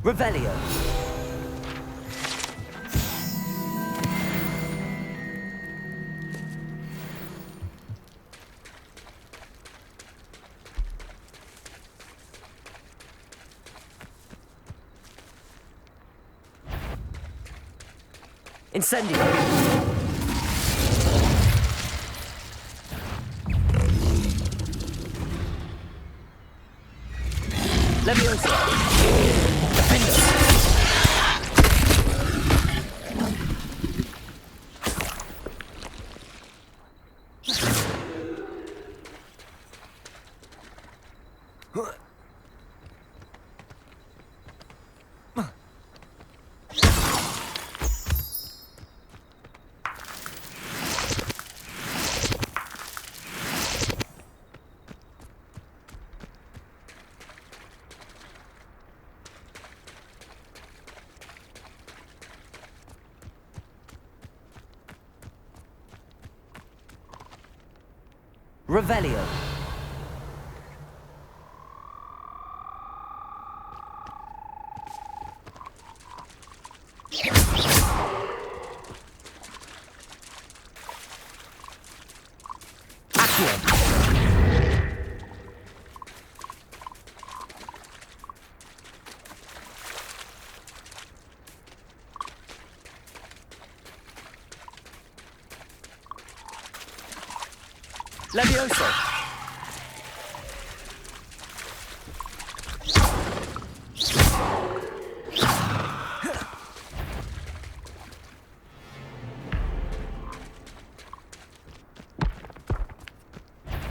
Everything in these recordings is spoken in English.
Revelio. Incendio. Leviosa. Defender. Revelio. Accio. Levioso.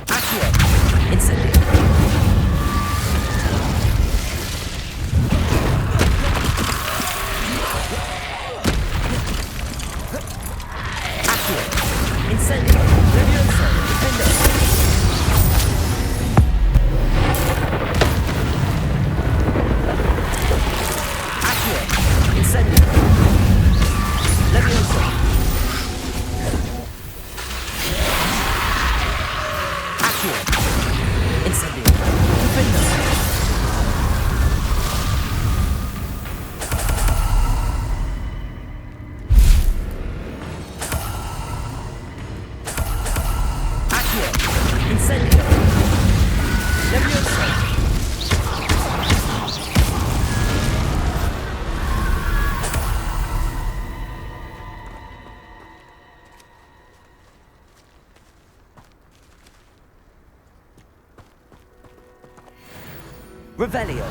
Accio. Incendio. Accio. Incendio. Levioso. Defender. Incendio. Levioso. Accio. Incendio. Defender. Accio. Incendio. Levioso. Revelio.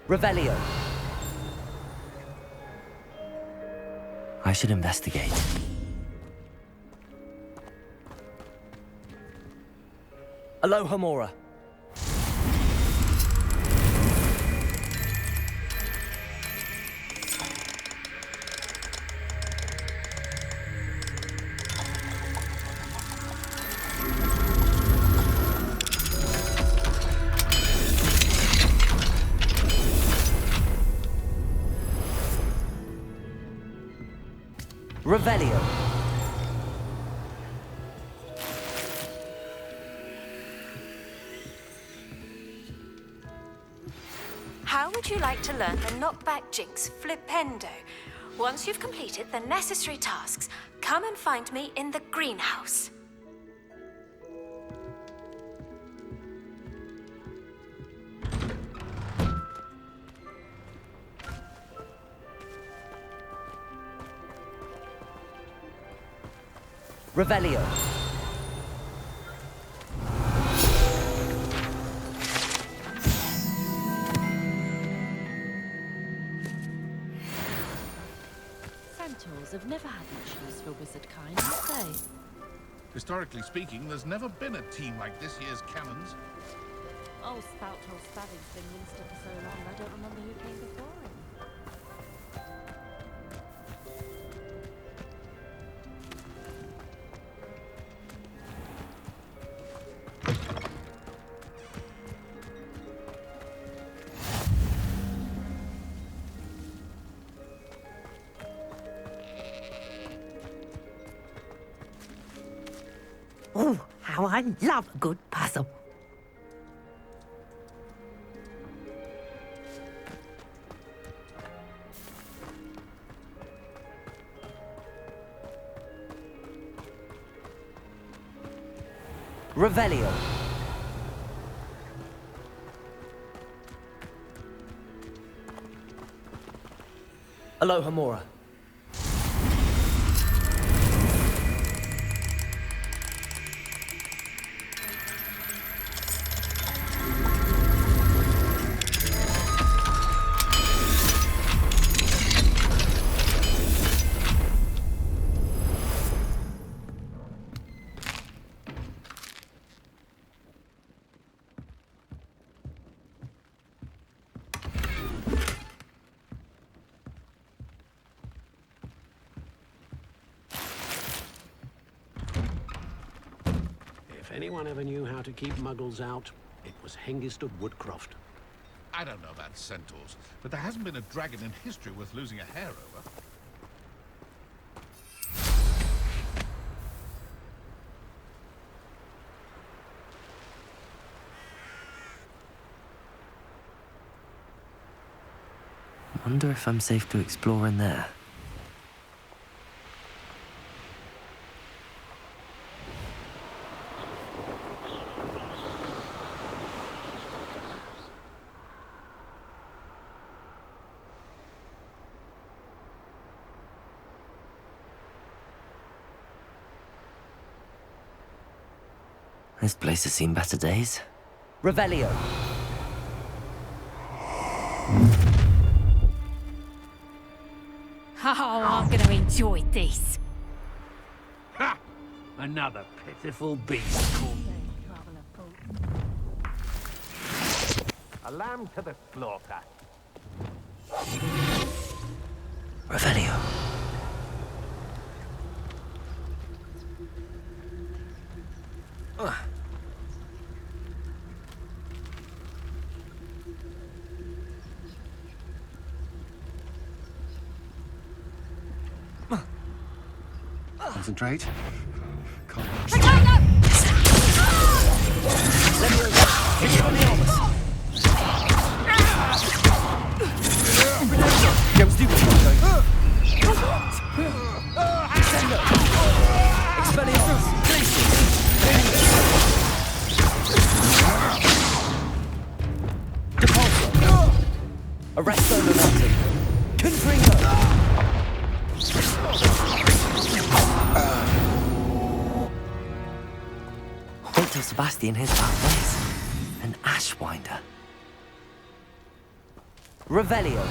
Revelio. I should investigate. Aloha Mora. Revelio. How would you like to learn the knockback jinx Flipendo? Once you've completed the necessary tasks, come and find me in the greenhouse. Revelio. Centaurs have never had much use for wizard kind, have they? Historically speaking, there's never been a team like this year's cannons. Oh, Spout-Hole Spavin's been minister for so long, I don't remember who came before him. Oh, how I love a good puzzle. Revelio. Alohomora. If anyone ever knew how to keep muggles out, it was Hengist of Woodcroft. I don't know about centaurs, but there hasn't been a dragon in history worth losing a hair over. Wonder if I'm safe to explore in there. This place has seen better days. Revelio. Oh, I'm gonna enjoy this. Ha! Another pitiful beast. A lamb to the slaughter. Revelio. Concentrate. Arresto momentum. Confringo. Wait till Sebastian hears about this. An Ashwinder. Revelio.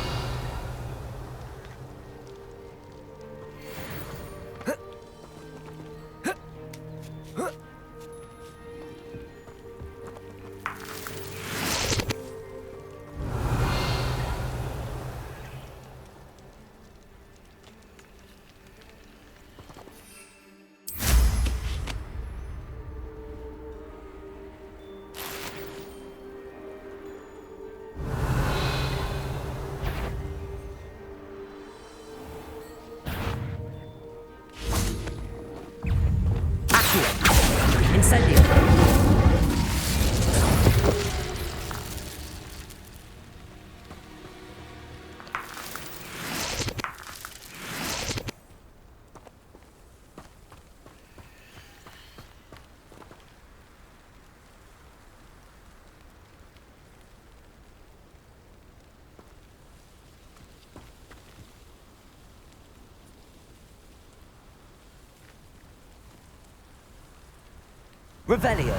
Revelio.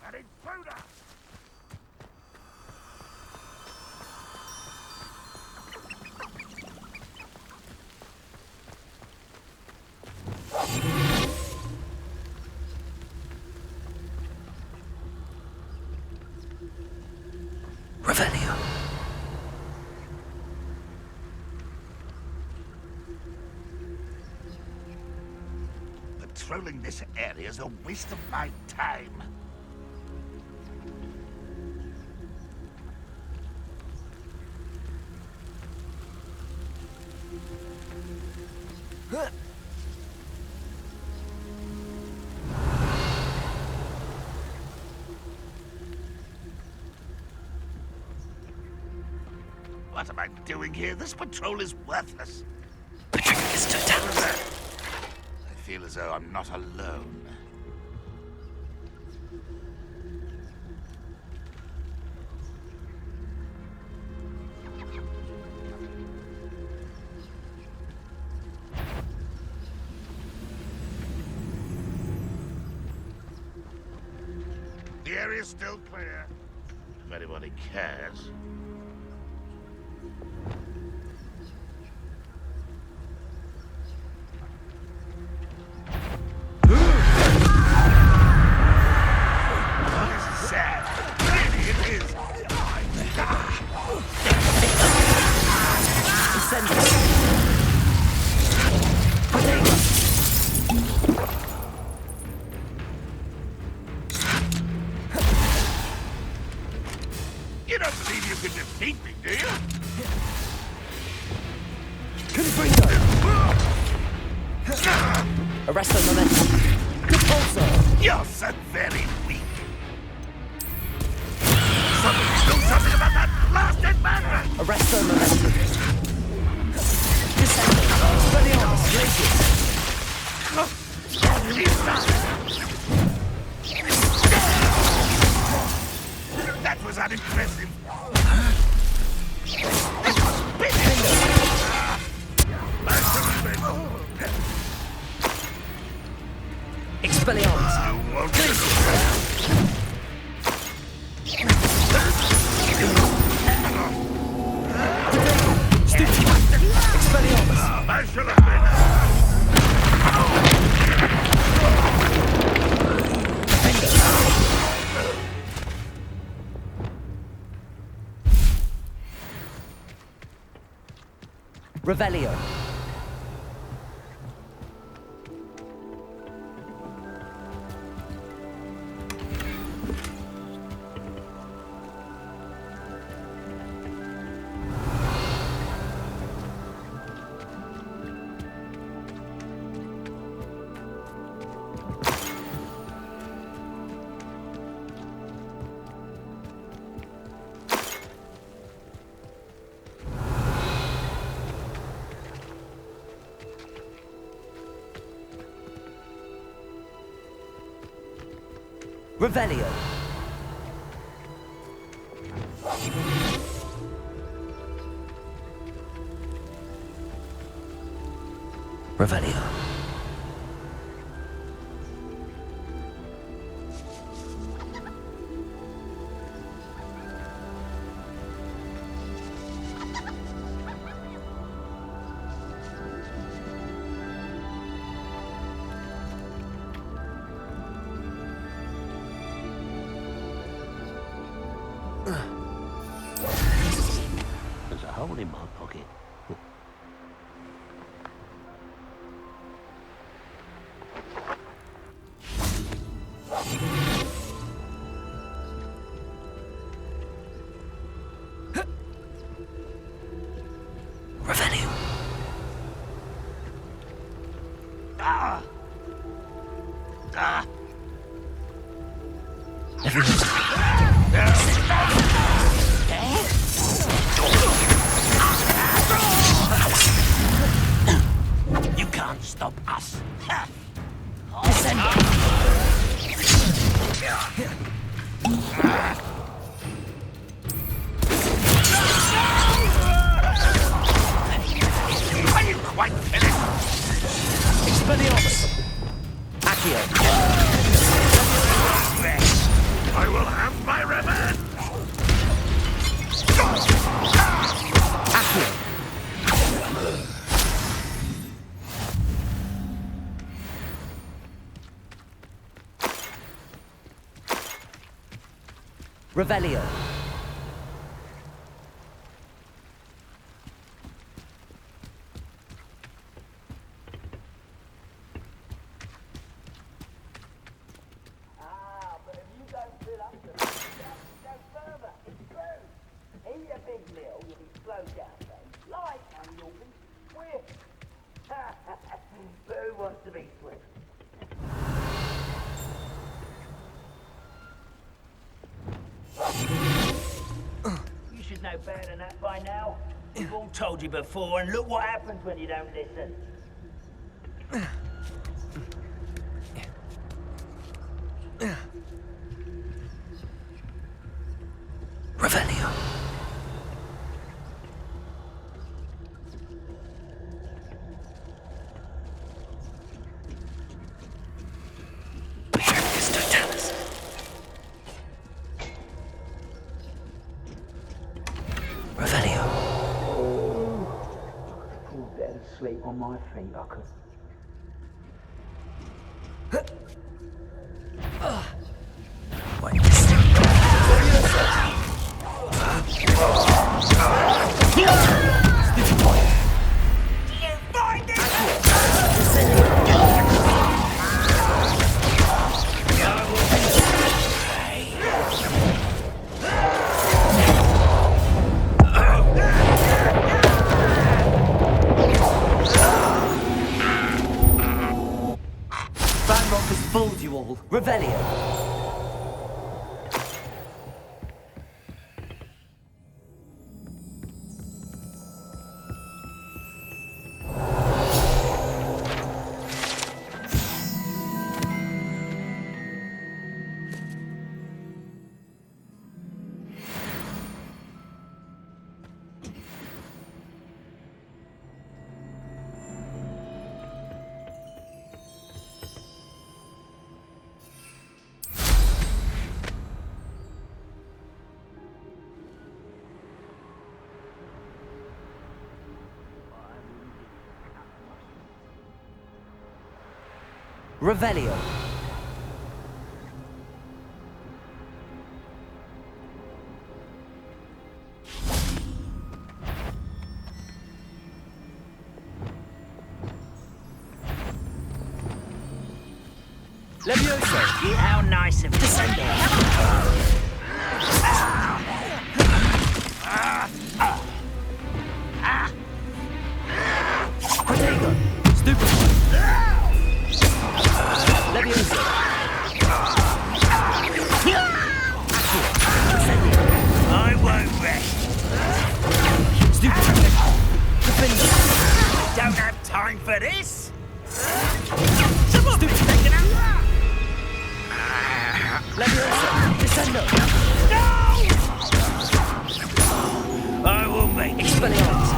An intruder! Revelio. Patrolling this area is a waste of my time. What am I doing here? This patrol is worthless. Patricus Totalis. I feel as though I'm not alone. The area's still clear. If anybody cares. Sad. Really, it is. You don't believe you can defeat me, do you? Confringo. Arresto momentum. Compulso. You're so very weak. Somebody do something about that blasted madman! Arresto momentum. Descending. Expelliarmus. Glacius. That was unimpressive. Expelliarmus. I won't Expelliarmus. I should have been. Revelio. Revelio. Revelio. There's a hole in my pocket. Revelio. Ah! Ah! Everyone's stop us. Are you quite finished? Expelliarmus! Accio! I will have my revenge! Accio! Revelio! You should know better than that by now. We've all told you before, and look what happens when you don't listen. Revelio! Revelio. Fall dead asleep on my feet, I could. Wait a second. Balrog has fooled you all. Revelio. Revelio. Levioso. How nice of you. Protego. Stupefy. Levioso. I won't rest. Stupefy. Defender. Don't have time for this. Stupefy. Levioso. Descendo. I will make it. Expelliarmus.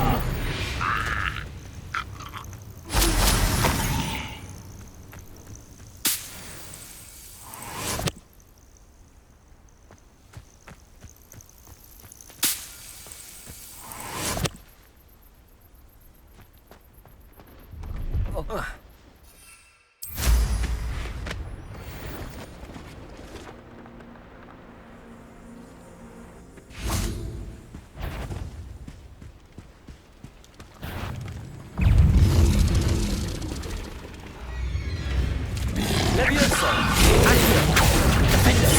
Levioso. Accio. Defender.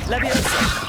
Leviosa!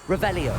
Revelio.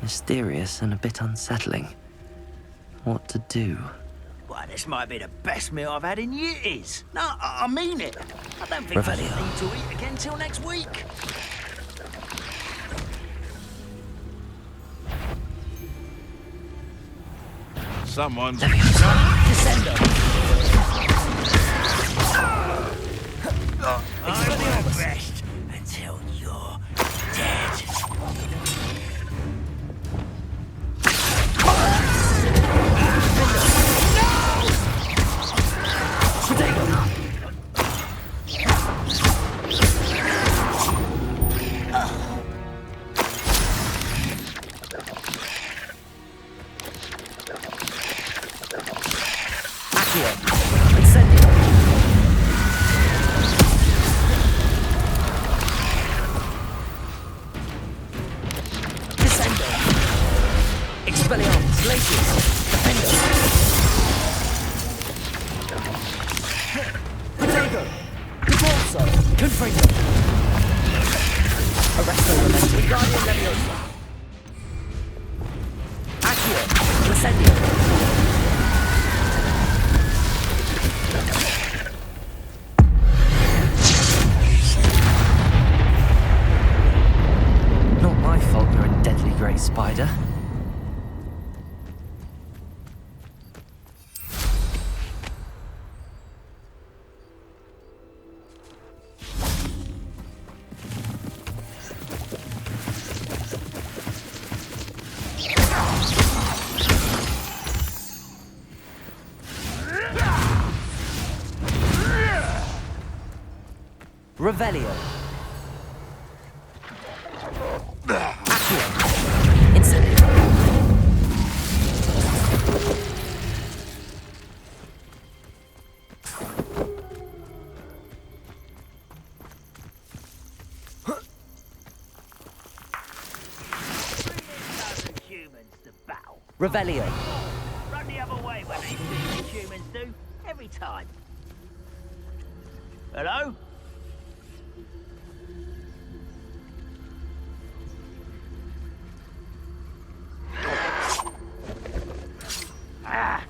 Mysterious and a bit unsettling. What to do? Well, this might be the best meal I've had in years. No, I mean it. I don't think I Revelio. need to eat again till next week. Someone's... Descendo. I won't rest until you're dead. Not my fault you're a deadly grey spider. Revelio. Accio. Incendio. Humans to battle. Revelio. Run the other way when they see what humans do. Every time. Hello? Ah!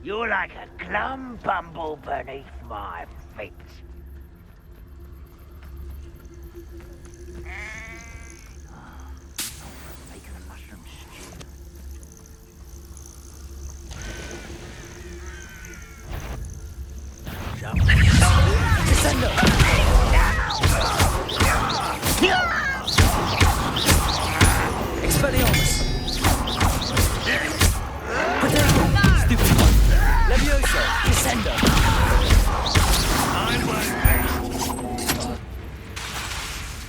You're like a glum bumble beneath my feet. Making a mushroom stew. Descendo. Expelliarmus. Potato. Stupid one. Levioso. Descendo.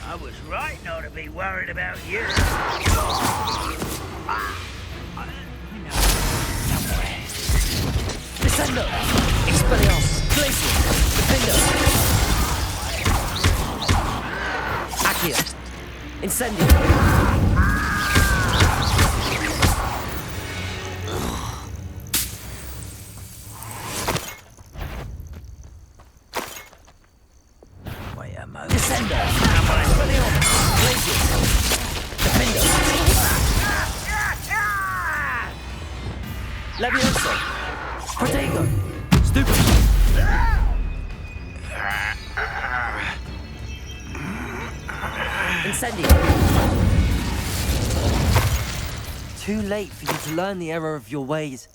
I was right not to be worried about you. Descendo! Expelliarmus! Glacial! Defender! Accio! Incendio! Descendo! Expelliarmus! Glacial! Defender! Levioso! Protego! Stupid! Incendio! Too late for you to learn the error of your ways.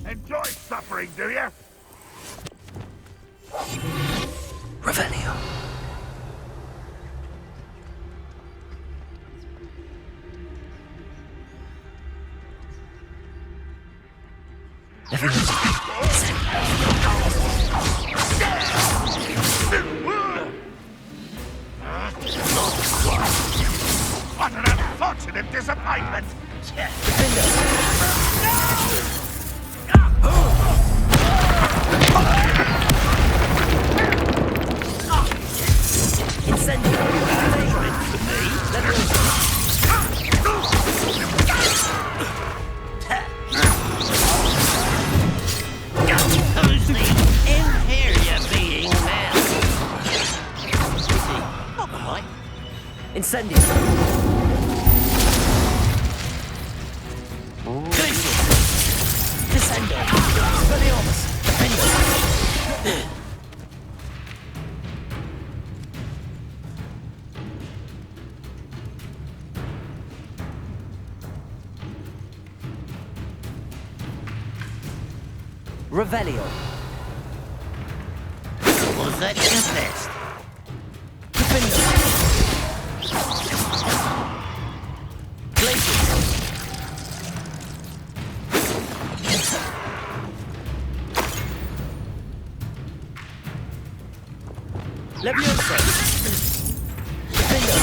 Enjoy suffering, do you? Revelio. What an unfortunate disappointment! Incendio! Descendo! Expelliarmus! Defender! Revelio! Was that your best? Defender! Levioso! Defender!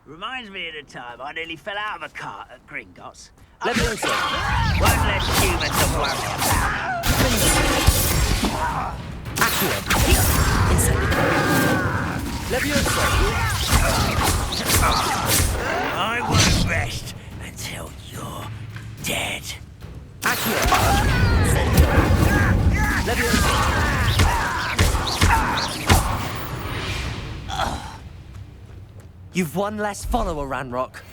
Reminds me of the time I nearly fell out of a cart at Gringotts. Levioso! One less human to worry about. Accio! Incendio! Levioso! I won't rest until you're dead. Accio! Incendio! Levioso! You've one less follower, Ranrock.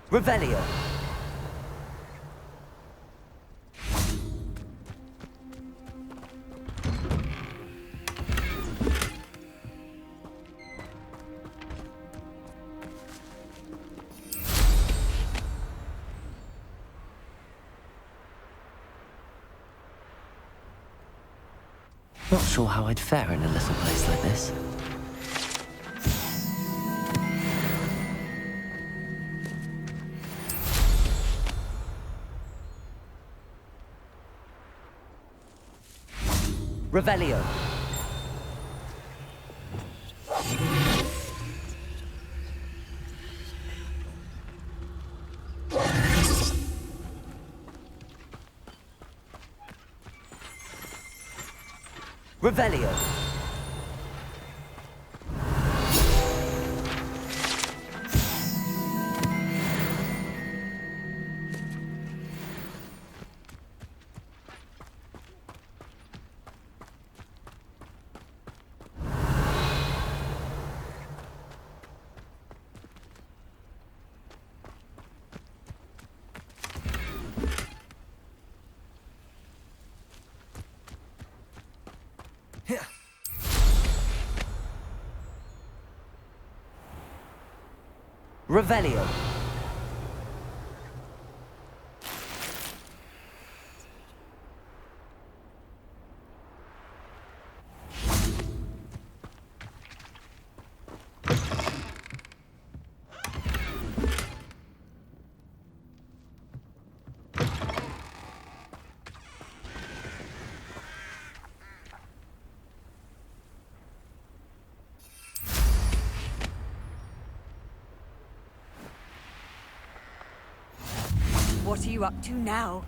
Revelio. Not sure how I'd fare in a little place like this. Revelio. Revelio. Revelio. What are you up to now?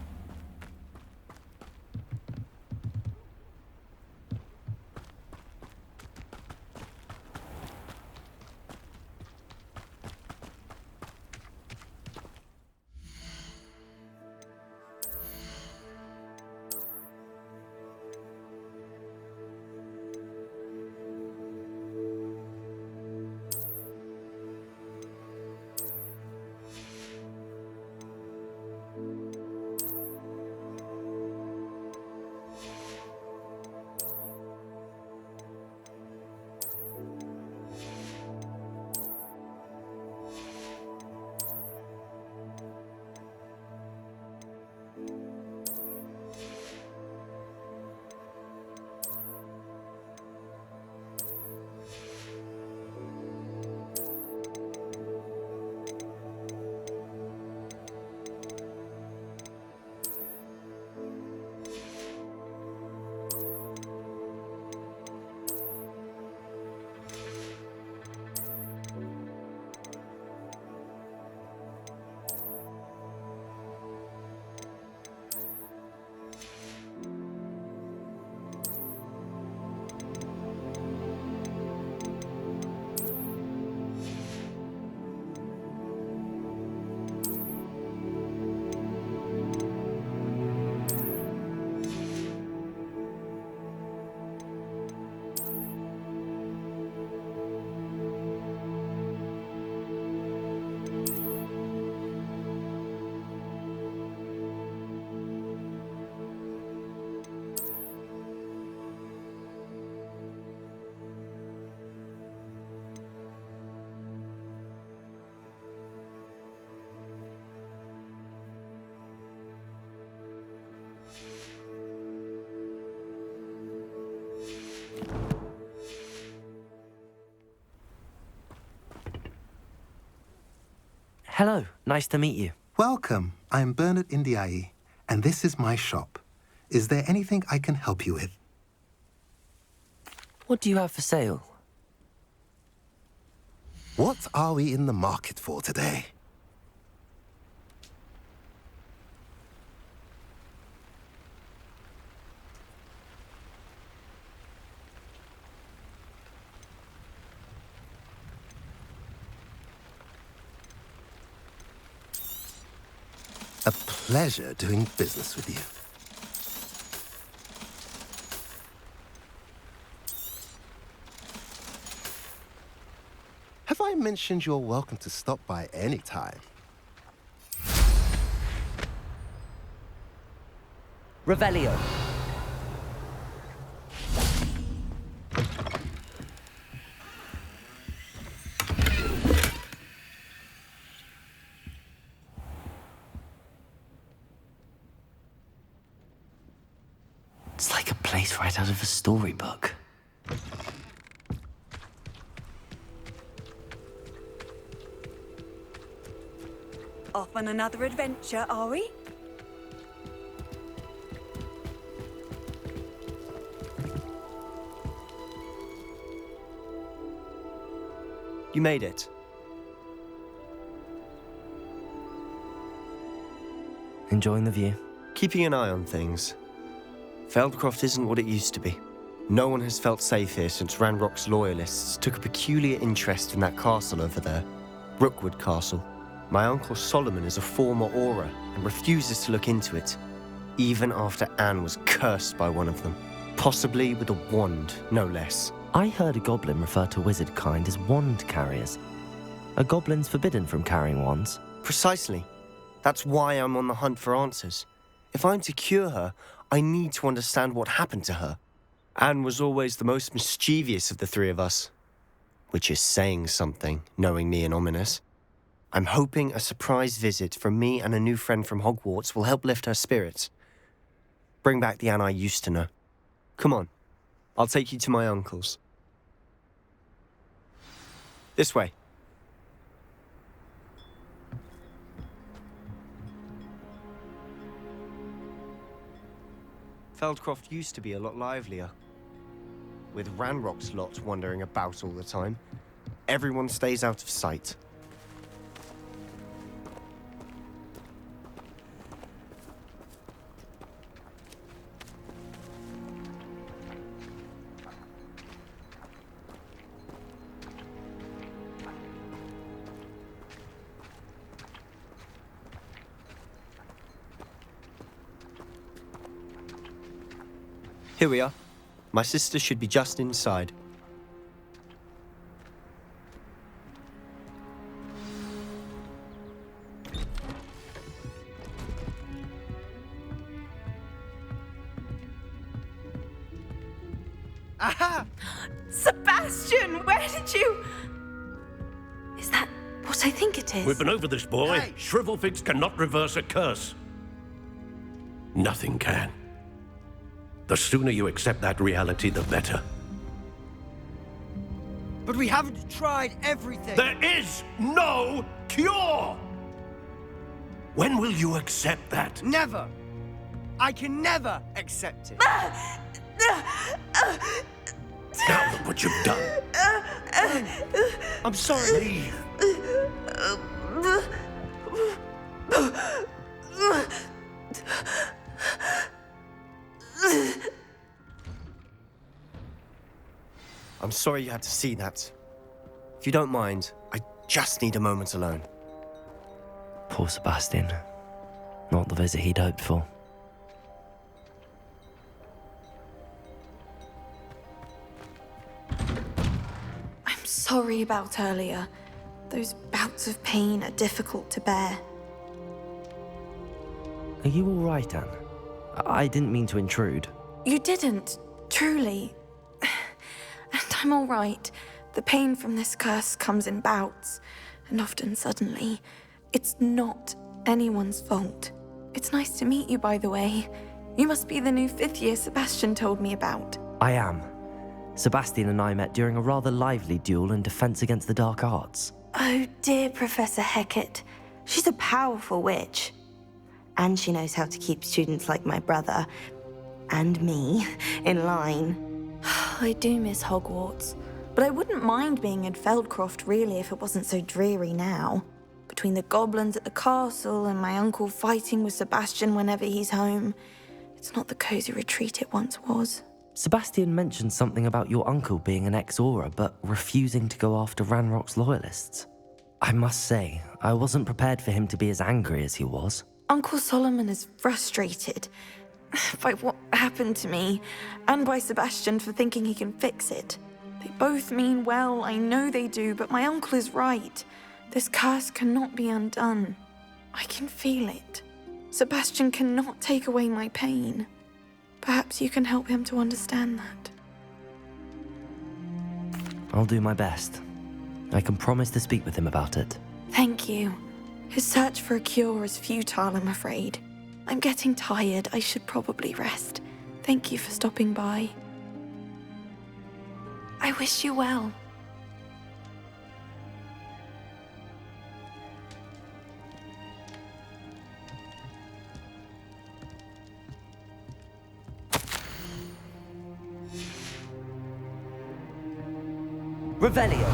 Hello, nice to meet you. Welcome. I'm Bernard Indiaye, and this is my shop. Is there anything I can help you with? What do you have for sale? What are we in the market for today? A pleasure doing business with you. Have I mentioned you're welcome to stop by any time? Revelio. It's like a place right out of a storybook. Off on another adventure, are we? You made it. Enjoying the view? Keeping an eye on things. Feldcroft isn't what it used to be. No one has felt safe here since Ranrock's loyalists took a peculiar interest in that castle over there, Rookwood Castle. My uncle Solomon is a former Auror and refuses to look into it, even after Anne was cursed by one of them, possibly with a wand, no less. I heard a goblin refer to wizard kind as wand carriers. Are goblins forbidden from carrying wands? Precisely. That's why I'm on the hunt for answers. If I'm to cure her, I need to understand what happened to her. Anne was always the most mischievous of the three of us, which is saying something, knowing me and Ominous. I'm hoping a surprise visit from me and a new friend from Hogwarts will help lift her spirits. Bring back the Anne I used to know. Come on, I'll take you to my uncle's. This way. Feldcroft used to be a lot livelier. With Ranrock's lot wandering about all the time, everyone stays out of sight. Here we are. My sister should be just inside. Aha! Sebastian, where did you... Is that what I think it is? We've been over this, boy. Hey. Shrivelfix cannot reverse a curse. Nothing can. The sooner you accept that reality, the better. But we haven't tried everything. There is no cure! When will you accept that? Never. I can never accept it. Now look what you've done. I'm sorry. Leave. I'm sorry you had to see that. If you don't mind, I just need a moment alone. Poor Sebastian. Not the visit he'd hoped for. I'm sorry about earlier. Those bouts of pain are difficult to bear. Are you all right, Anne? I didn't mean to intrude. You didn't, truly. And I'm all right. The pain from this curse comes in bouts, and often suddenly. It's not anyone's fault. It's nice to meet you, by the way. You must be the new 5th year Sebastian told me about. I am. Sebastian and I met during a rather lively duel in defense against the dark arts. Oh dear, Professor Hecat. She's a powerful witch. And she knows how to keep students like my brother, and me, in line. I do miss Hogwarts, but I wouldn't mind being in Feldcroft, really, if it wasn't so dreary now. Between the goblins at the castle and my uncle fighting with Sebastian whenever he's home, it's not the cozy retreat it once was. Sebastian mentioned something about your uncle being an ex-Auror, but refusing to go after Ranrock's loyalists. I must say, I wasn't prepared for him to be as angry as he was. Uncle Solomon is frustrated by what happened to me, and by Sebastian for thinking he can fix it. They both mean well, I know they do, but my uncle is right. This curse cannot be undone. I can feel it. Sebastian cannot take away my pain. Perhaps you can help him to understand that. I'll do my best. I can promise to speak with him about it. Thank you. His search for a cure is futile, I'm afraid. I'm getting tired. I should probably rest. Thank you for stopping by. I wish you well. Revelio.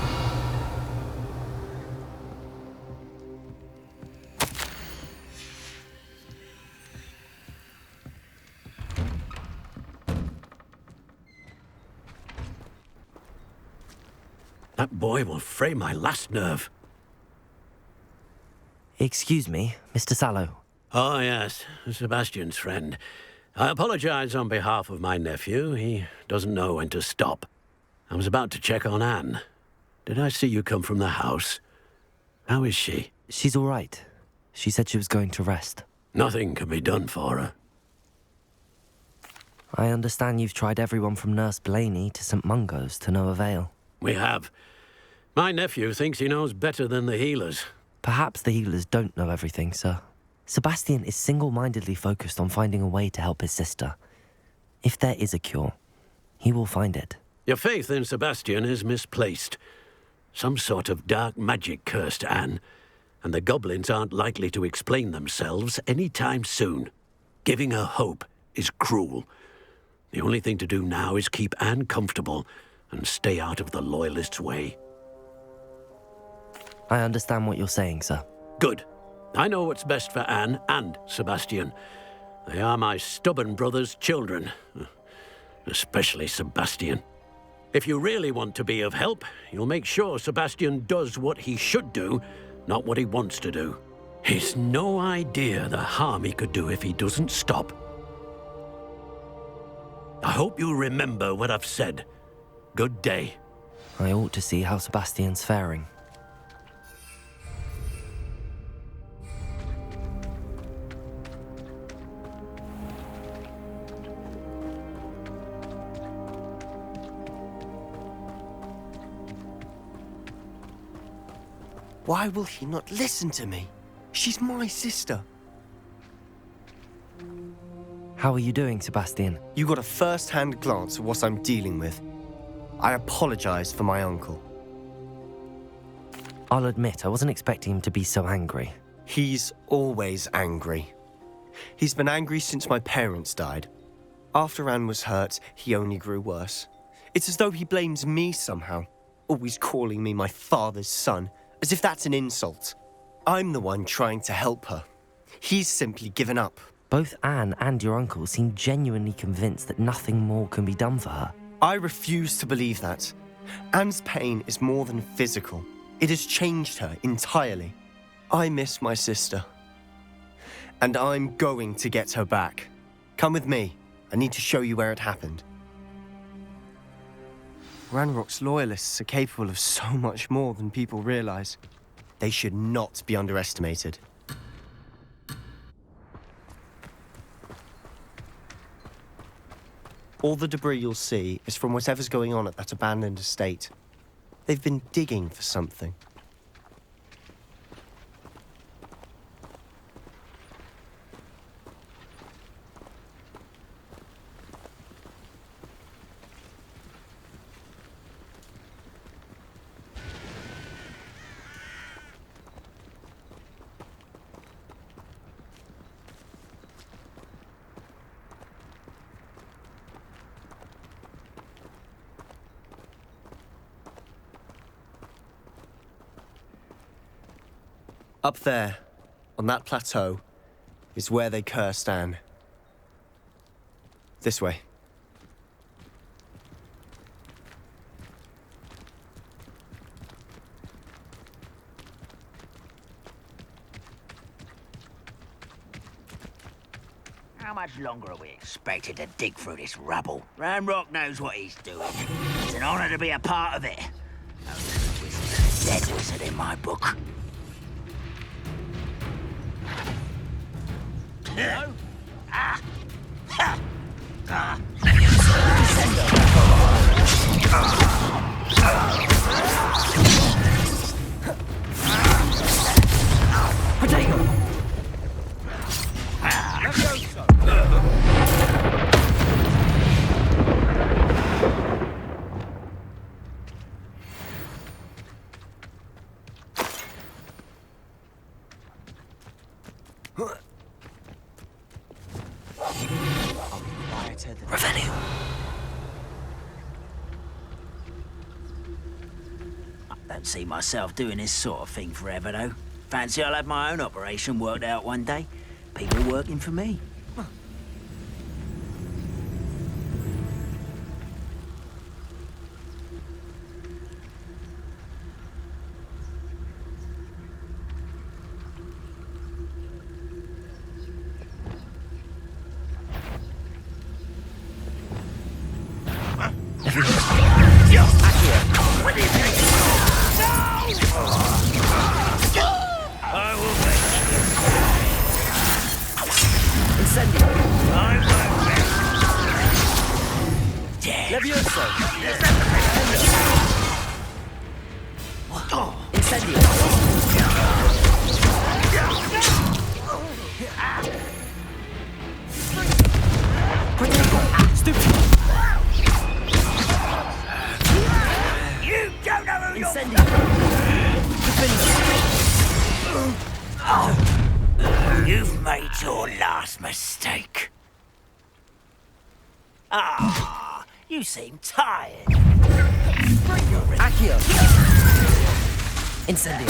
That boy will fray my last nerve. Excuse me, Mr. Sallow. Oh, yes, Sebastian's friend. I apologize on behalf of my nephew. He doesn't know when to stop. I was about to check on Anne. Did I see you come from the house? How is she? She's all right. She said she was going to rest. Nothing can be done for her. I understand you've tried everyone from Nurse Blaney to St. Mungo's to no avail. We have. My nephew thinks he knows better than the healers. Perhaps the healers don't know everything, sir. Sebastian is single-mindedly focused on finding a way to help his sister. If there is a cure, he will find it. Your faith in Sebastian is misplaced. Some sort of dark magic cursed Anne, and the goblins aren't likely to explain themselves any time soon. Giving her hope is cruel. The only thing to do now is keep Anne comfortable and stay out of the Loyalists' way. I understand what you're saying, sir. Good. I know what's best for Anne and Sebastian. They are my stubborn brother's children. Especially Sebastian. If you really want to be of help, you'll make sure Sebastian does what he should do, not what he wants to do. He's no idea the harm he could do if he doesn't stop. I hope you'll remember what I've said. Good day. I ought to see how Sebastian's faring. Why will he not listen to me? She's my sister. How are you doing, Sebastian? You got a first-hand glance at what I'm dealing with. I apologize for my uncle. I'll admit, I wasn't expecting him to be so angry. He's always angry. He's been angry since my parents died. After Anne was hurt, he only grew worse. It's as though he blames me somehow, always calling me my father's son, as if that's an insult. I'm the one trying to help her. He's simply given up. Both Anne and your uncle seem genuinely convinced that nothing more can be done for her. I refuse to believe that. Anne's pain is more than physical. It has changed her entirely. I miss my sister. And I'm going to get her back. Come with me. I need to show you where it happened. Ranrock's Loyalists are capable of so much more than people realize. They should not be underestimated. All the debris you'll see is from whatever's going on at that abandoned estate. They've been digging for something. Up there, on that plateau, is where they cursed Anne. This way. How much longer are we expected to dig through this rubble? Ranrock knows what he's doing. It's an honor to be a part of it. No true wizard is a dead wizard in my book. No? Ah! Ha! Ah! Potato! Let's go, son. Don't see myself doing this sort of thing forever, though. Fancy I'll have my own operation worked out one day. People working for me. You've made your last mistake. Ah, you seem tired. Accio! Incendio!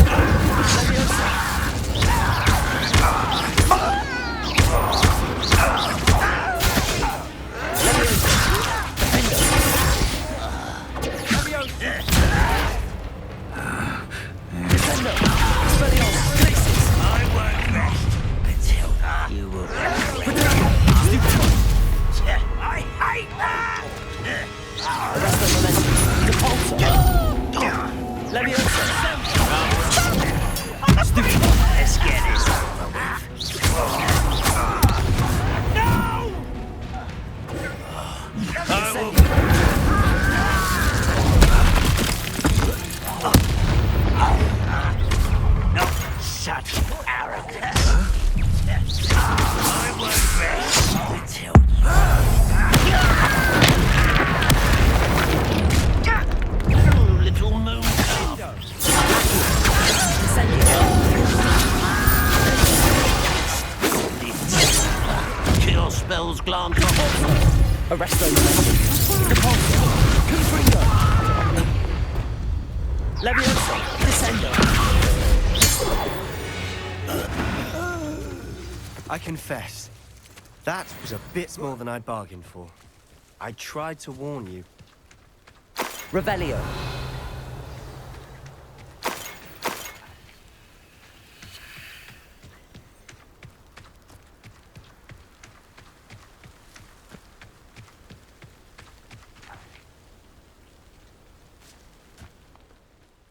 You will. I hate that! Let's get this over with. No! Not such arrogance. I won't rest until little moon Cure spells glance off. Arresto momentum. Repulsor. Confringo. Leviosa. Descendo. I confess, that was a bit more than I bargained for. I tried to warn you. Revelio.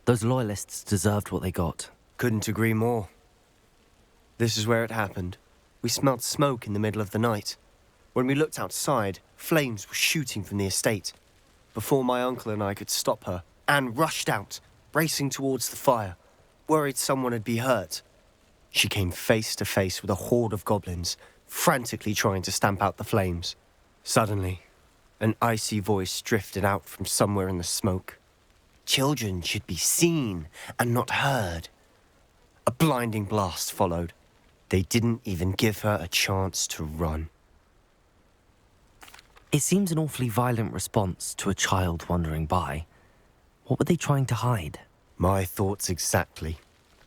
Those loyalists deserved what they got. Couldn't agree more. This is where it happened. We smelled smoke in the middle of the night. When we looked outside, flames were shooting from the estate. Before my uncle and I could stop her, Anne rushed out, racing towards the fire, worried someone had been hurt. She came face to face with a horde of goblins, frantically trying to stamp out the flames. Suddenly, an icy voice drifted out from somewhere in the smoke. Children should be seen and not heard. A blinding blast followed. They didn't even give her a chance to run. It seems an awfully violent response to a child wandering by. What were they trying to hide? My thoughts exactly.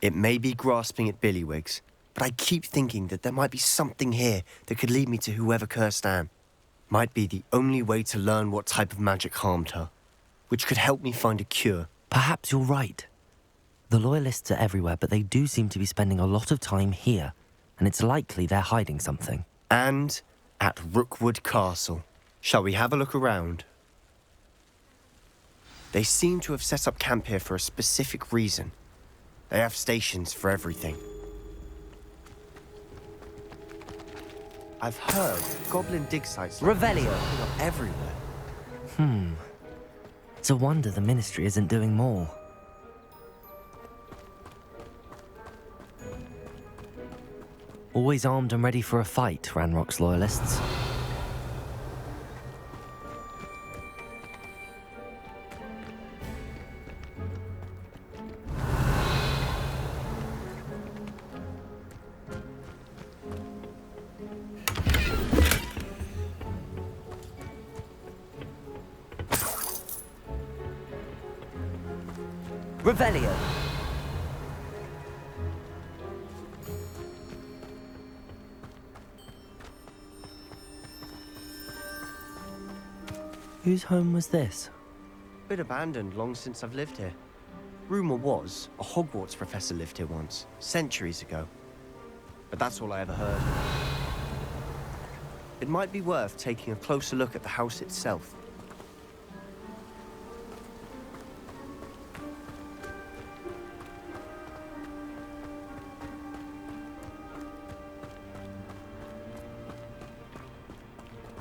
It may be grasping at Billywigs, but I keep thinking that there might be something here that could lead me to whoever cursed Anne. Might be the only way to learn what type of magic harmed her, which could help me find a cure. Perhaps you're right. The Loyalists are everywhere, but they do seem to be spending a lot of time here, and it's likely they're hiding something. And at Rookwood Castle. Shall we have a look around? They seem to have set up camp here for a specific reason. They have stations for everything. I've heard goblin dig sites Revelio up everywhere. It's a wonder the Ministry isn't doing more. Always armed and ready for a fight, Ranrock's Loyalists. Revelio. Whose home was this? Bit abandoned long since I've lived here. Rumour was a Hogwarts professor lived here once, centuries ago. But that's all I ever heard. It might be worth taking a closer look at the house itself.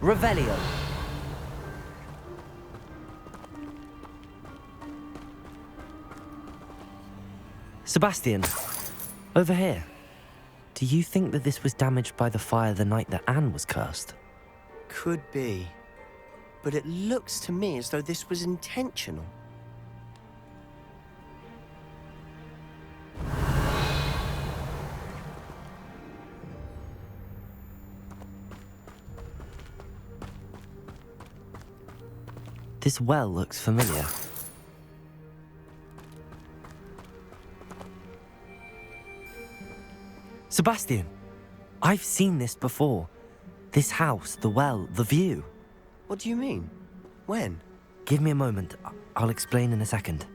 Revelio. Sebastian, over here. Do you think that this was damaged by the fire the night that Anne was cursed? Could be. But it looks to me as though this was intentional. This well looks familiar. Sebastian, I've seen this before. This house, the well, the view. What do you mean? When? Give me a moment. I'll explain in a second.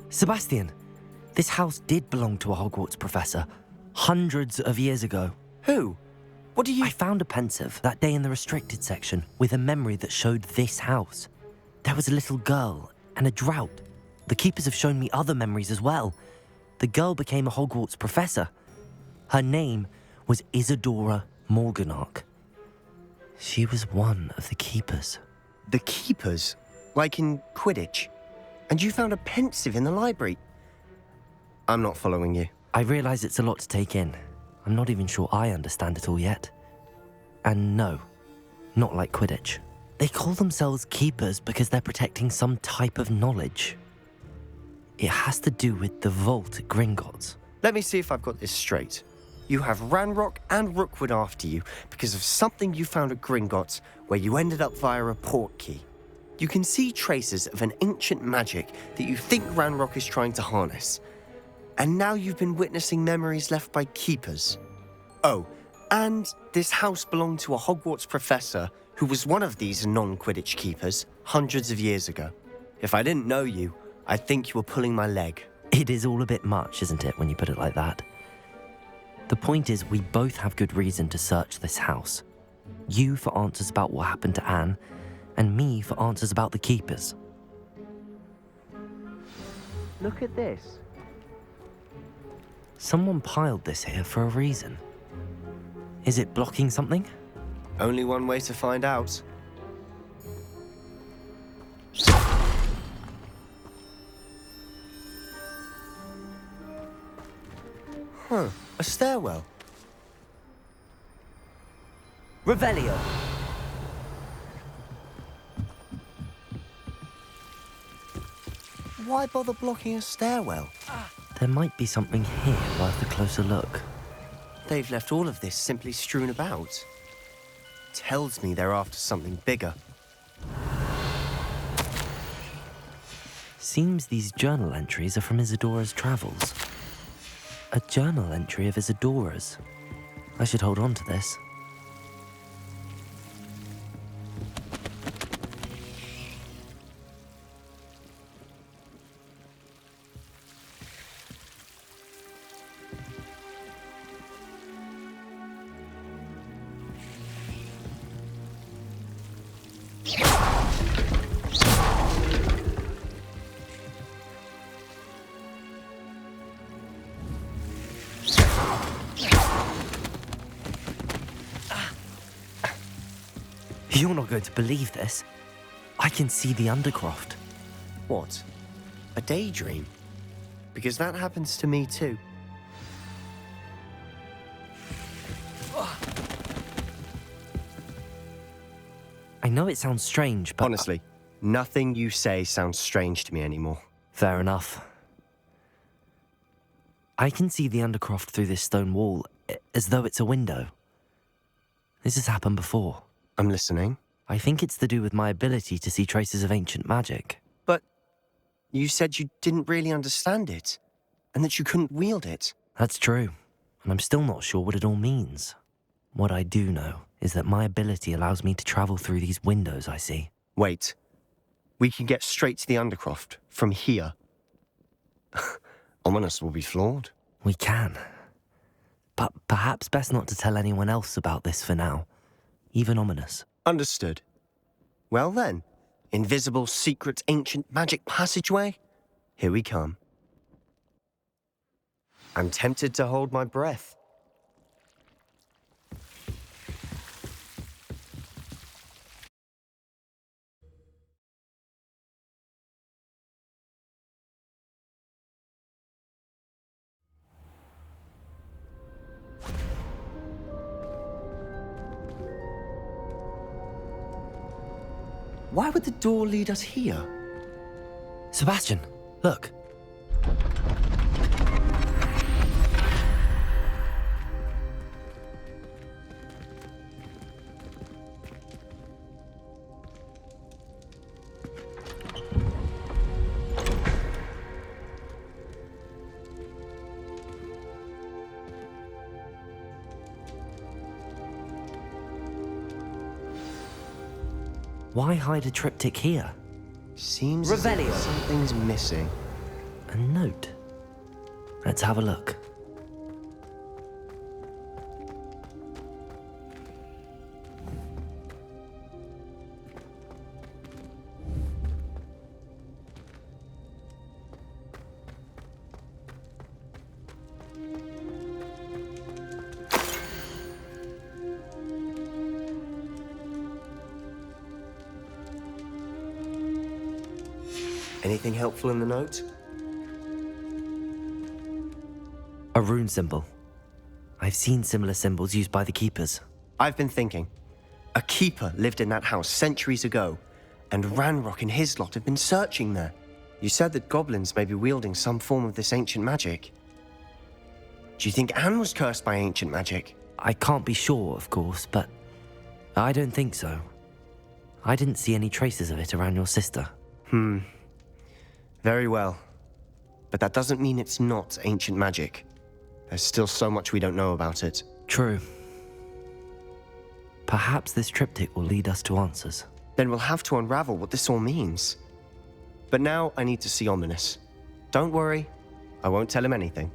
Sebastian, this house did belong to a Hogwarts professor hundreds of years ago. Who? What do you... I found a pensive that day in the restricted section with a memory that showed this house. There was a little girl and a drought. The keepers have shown me other memories as well. The girl became a Hogwarts professor. Her name was Isadora Morganach. She was one of the keepers. The keepers? Like in Quidditch? And you found a pensive in the library? I'm not following you. I realise it's a lot to take in. I'm not even sure I understand it all yet. And no, not like Quidditch. They call themselves keepers because they're protecting some type of knowledge. It has to do with the vault at Gringotts. Let me see if I've got this straight. You have Ranrock and Rookwood after you because of something you found at Gringotts where you ended up via a portkey. You can see traces of an ancient magic that you think Ranrock is trying to harness. And now you've been witnessing memories left by keepers. Oh, and this house belonged to a Hogwarts professor who was one of these non-Quidditch keepers hundreds of years ago. If I didn't know you, I'd think you were pulling my leg. It is all a bit much, isn't it, when you put it like that? The point is, we both have good reason to search this house. You for answers about what happened to Anne, and me for answers about the keepers. Look at this. Someone piled this here for a reason. Is it blocking something? Only one way to find out. Huh, a stairwell. Revelio. Why bother blocking a stairwell? There might be something here worth a closer look. They've left all of this simply strewn about. Tells me they're after something bigger. Seems these journal entries are from Isadora's travels. A journal entry of Isadora's. I should hold on to this. You're not going to believe this. I can see the Undercroft. What? A daydream? Because that happens to me too. I know it sounds strange, but... Honestly, nothing you say sounds strange to me anymore. Fair enough. I can see the Undercroft through this stone wall, as though it's a window. This has happened before. I'm listening. I think it's to do with my ability to see traces of ancient magic. But you said you didn't really understand it, and that you couldn't wield it. That's true, and I'm still not sure what it all means. What I do know is that my ability allows me to travel through these windows I see. Wait. We can get straight to the Undercroft from here. Ominous will be floored. We can. But perhaps best not to tell anyone else about this for now. Even Ominous. Understood. Well then, invisible, secret, ancient magic passageway? Here we come. I'm tempted to hold my breath. Why would the door lead us here? Sebastian, look. Why hide a triptych here? Seems as if something's missing. A note. Let's have a look. Anything helpful in the note? A rune symbol. I've seen similar symbols used by the keepers. I've been thinking. A keeper lived in that house centuries ago, and Ranrock and his lot have been searching there. You said that goblins may be wielding some form of this ancient magic. Do you think Anne was cursed by ancient magic? I can't be sure, of course, but I don't think so. I didn't see any traces of it around your sister. Very well. But that doesn't mean it's not ancient magic. There's still so much we don't know about it. True. Perhaps this triptych will lead us to answers. Then we'll have to unravel what this all means. But now I need to see Ominous. Don't worry, I won't tell him anything.